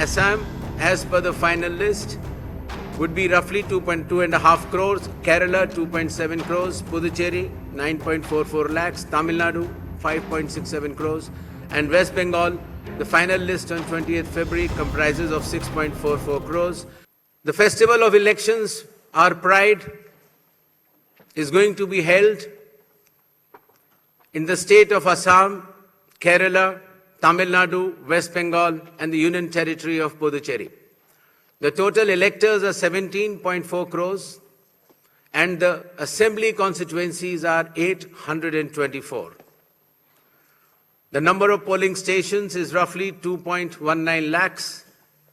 Assam, as per the final list, would be roughly 2.5 crores, Kerala 2.7 crores, Puducherry 9.44 lakhs, Tamil Nadu 5.67 crores, and West Bengal, the final list on 20th February comprises of 6.44 crores. The festival of elections, our pride, is going to be held in the state of Assam, Kerala, Tamil Nadu, West Bengal, and the Union Territory of Puducherry. The total electors are 17.4 crores, and the assembly constituencies are 824. The number of polling stations is roughly 2.19 lakhs,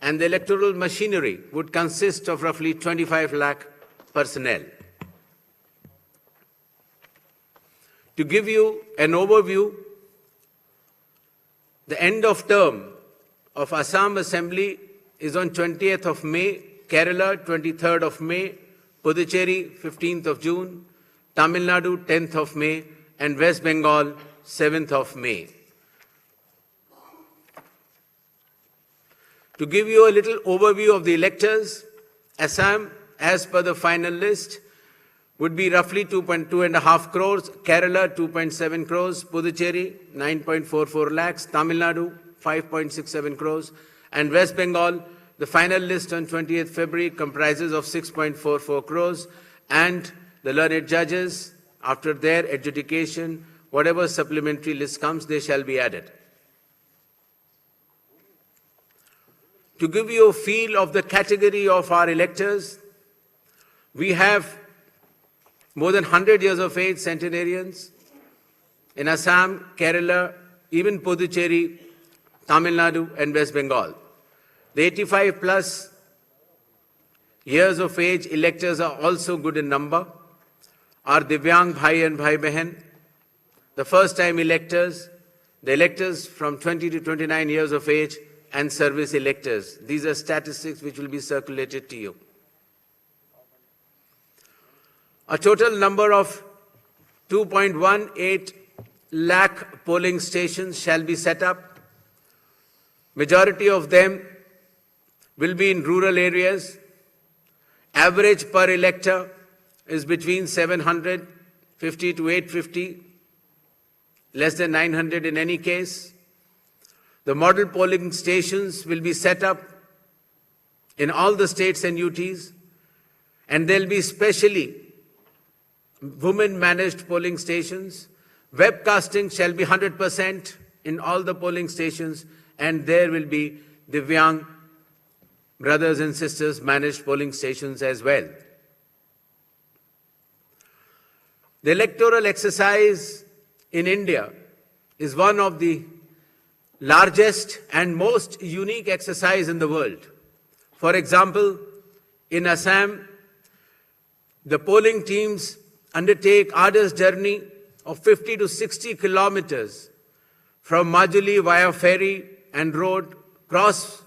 and the electoral machinery would consist of roughly 25 lakh personnel. To give you an overview, the end of term of Assam Assembly is on 20th of May, Kerala 23rd of May, Puducherry 15th of June, Tamil Nadu 10th of May, and West Bengal 7th of May. To give you a little overview of the electors, Assam, as per the final list, would be roughly 2.5 crores, Kerala 2.7 crores, Puducherry 9.44 lakhs, Tamil Nadu 5.67 crores, and West Bengal, the final list on 20th February comprises of 6.44 crores, and the learned judges, after their adjudication, whatever supplementary list comes, they shall be added. To give you a feel of the category of our electors, we have more than 100 years of age centenarians in Assam, Kerala, even Puducherry, Tamil Nadu, and West Bengal. The 85 plus years of age electors are also good in number. Our Divyang Bhai and Bhai Behan, the first time electors, the electors from 20 to 29 years of age, and service electors. These are statistics which will be circulated to you. A total number of 2.18 lakh polling stations shall be set up. Majority of them will be in rural areas. Average per elector is between 750 to 850, less than 900 in any case. The model polling stations will be set up in all the states and UTs, and there will be specially women-managed polling stations. Webcasting shall be 100% in all the polling stations, and there will be Divyang brothers and sisters managed polling stations as well. The electoral exercise in India is one of the largest and most unique exercise in the world. For example, in Assam, the polling teams undertake arduous journey of 50 to 60 kilometers from Majuli via ferry and road, cross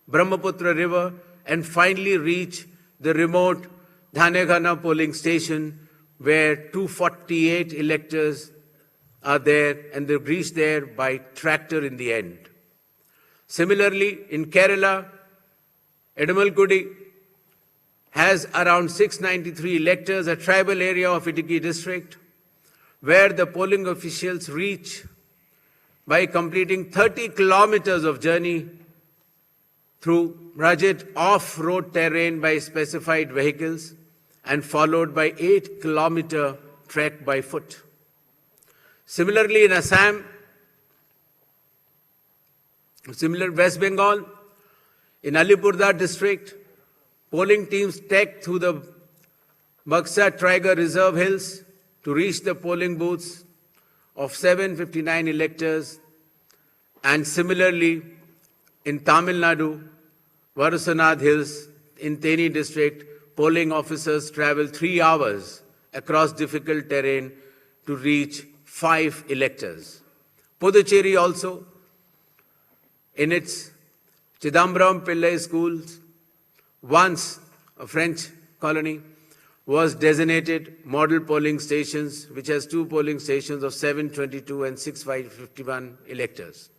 Brahmaputra River, and finally reach the remote Dhanegana polling station where 248 electors are there, and they reach there by tractor in the end. Similarly, in Kerala, Edamalgudi has around 693 electors, a tribal area of Idukki district, where the polling officials reach by completing 30 kilometers of journey through rugged off-road terrain by specified vehicles, and followed by 8-kilometer trek by foot. Similarly, in Assam, West Bengal, in Alipurduar district, polling teams trek through the Baksa Tiger Reserve Hills to reach the polling booths of 759 electors. And similarly, in Tamil Nadu, Varusanad Hills, in Theni district, polling officers travel 3 hours across difficult terrain to reach 5 electors. Puducherry also, in its Chidambaram Pillai schools, once a French colony, was designated model polling stations, which has 2 polling stations of 722 and 651 electors.